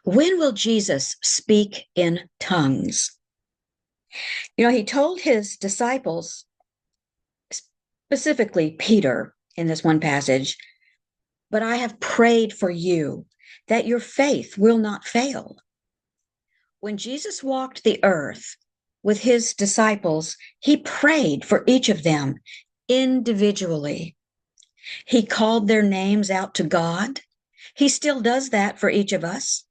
When will Jesus speak in tongues? He told his disciples, specifically Peter, in this one passage, but I have prayed for you that your faith will not fail. When Jesus walked the earth with his disciples, he prayed for each of them individually. He called their names out to God. He still does that for each of us.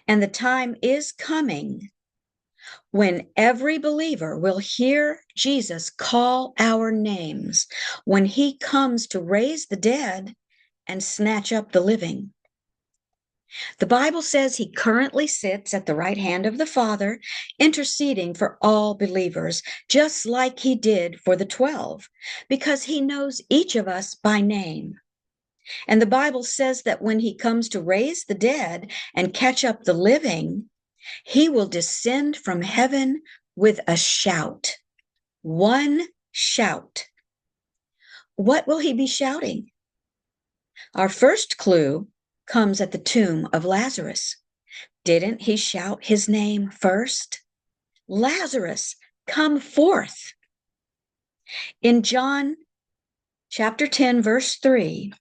And the time is coming when every believer will hear Jesus call our names when he comes to raise the dead and snatch up the living. The Bible says he currently sits at the right hand of the Father, interceding for all believers, just like he did for the 12, because he knows each of us by name. And the Bible says that when he comes to raise the dead and catch up the living, he will descend from heaven with a shout. One shout. What will he be shouting? Our first clue comes at the tomb of Lazarus. Didn't he shout his name first? Lazarus, come forth. In John chapter 10, verse 3,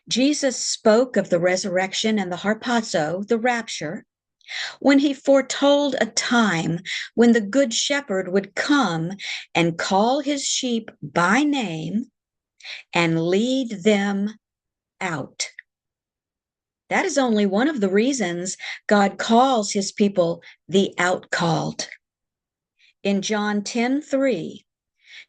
Jesus spoke of the resurrection and the harpazo, the rapture, when he foretold a time when the good shepherd would come and call his sheep by name and lead them out. That is only one of the reasons God calls his people the outcalled. In John 10:3,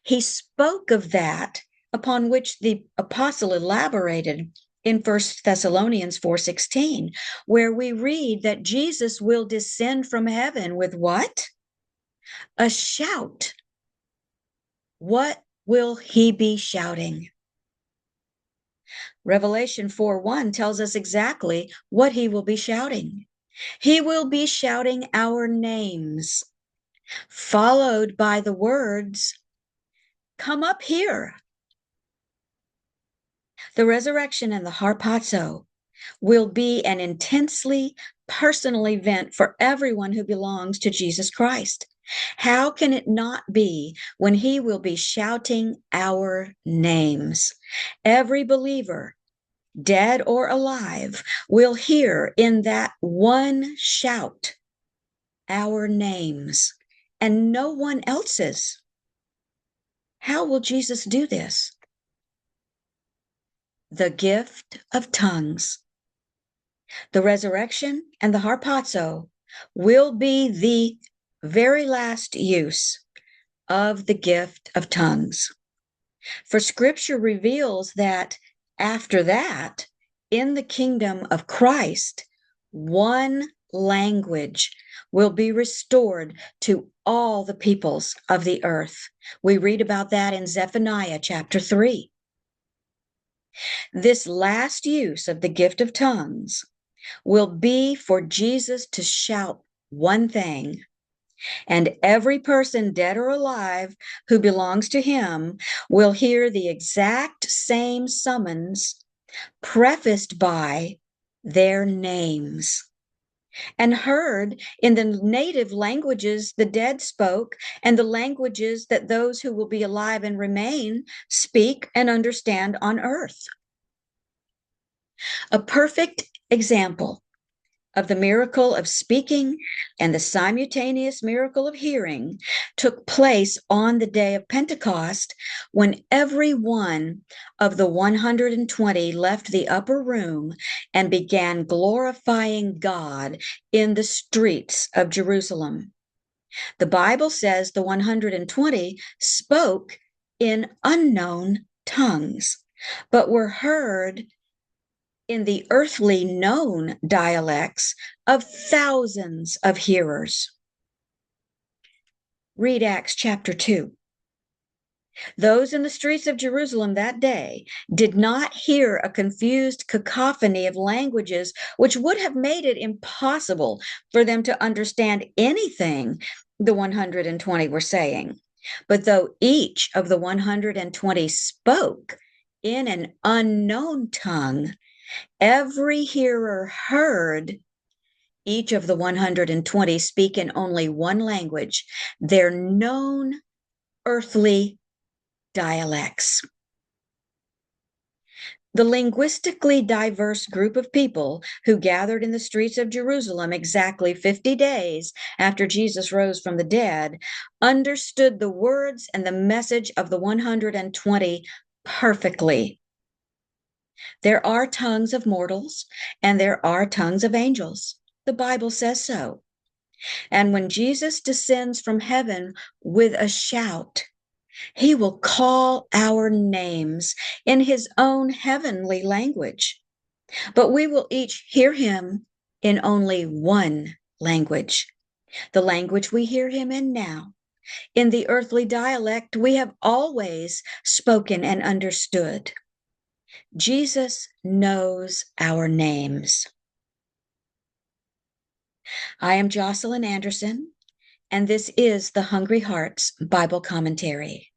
he spoke of that upon which the apostle elaborated in 1 Thessalonians 4:16, where we read that Jesus will descend from heaven with what? A shout. What will he be shouting? Revelation 4:1 tells us exactly what he will be shouting. He will be shouting our names, followed by the words, "Come up here." The resurrection and the harpazo will be an intensely personal event for everyone who belongs to Jesus Christ. How can it not be when he will be shouting our names? Every believer, dead or alive, will hear in that one shout our names and no one else's. How will Jesus do this? The gift of tongues. The resurrection and the harpazo will be the very last use of the gift of tongues. For scripture reveals that after that, in the kingdom of Christ, one language will be restored to all the peoples of the earth. We read about that in Zephaniah chapter 3. This last use of the gift of tongues will be for Jesus to shout one thing, and every person, dead or alive, who belongs to him will hear the exact same summons prefaced by their names and heard in the native languages the dead spoke and the languages that those who will be alive and remain speak and understand on earth. A perfect example of the miracle of speaking and the simultaneous miracle of hearing took place on the day of Pentecost, when every one of the 120 left the upper room and began glorifying God in the streets of Jerusalem. The Bible says the 120 spoke in unknown tongues, but were heard in the earthly known dialects of thousands of hearers. Read Acts chapter 2. Those in the streets of Jerusalem that day did not hear a confused cacophony of languages, which would have made it impossible for them to understand anything the 120 were saying. But though each of the 120 spoke in an unknown tongue, every hearer heard Each of the 120 speak in only one language, their known earthly dialects. The linguistically diverse group of people who gathered in the streets of Jerusalem exactly 50 days after Jesus rose from the dead understood the words and the message of the 120 perfectly. There are tongues of mortals and there are tongues of angels. The Bible says so. And when Jesus descends from heaven with a shout, he will call our names in his own heavenly language. But we will each hear him in only one language, the language we hear him in now. In the earthly dialect we have always spoken and understood. Jesus knows our names. I am Jocelyn Andersen, and this is the Hungry Hearts Bible Commentary.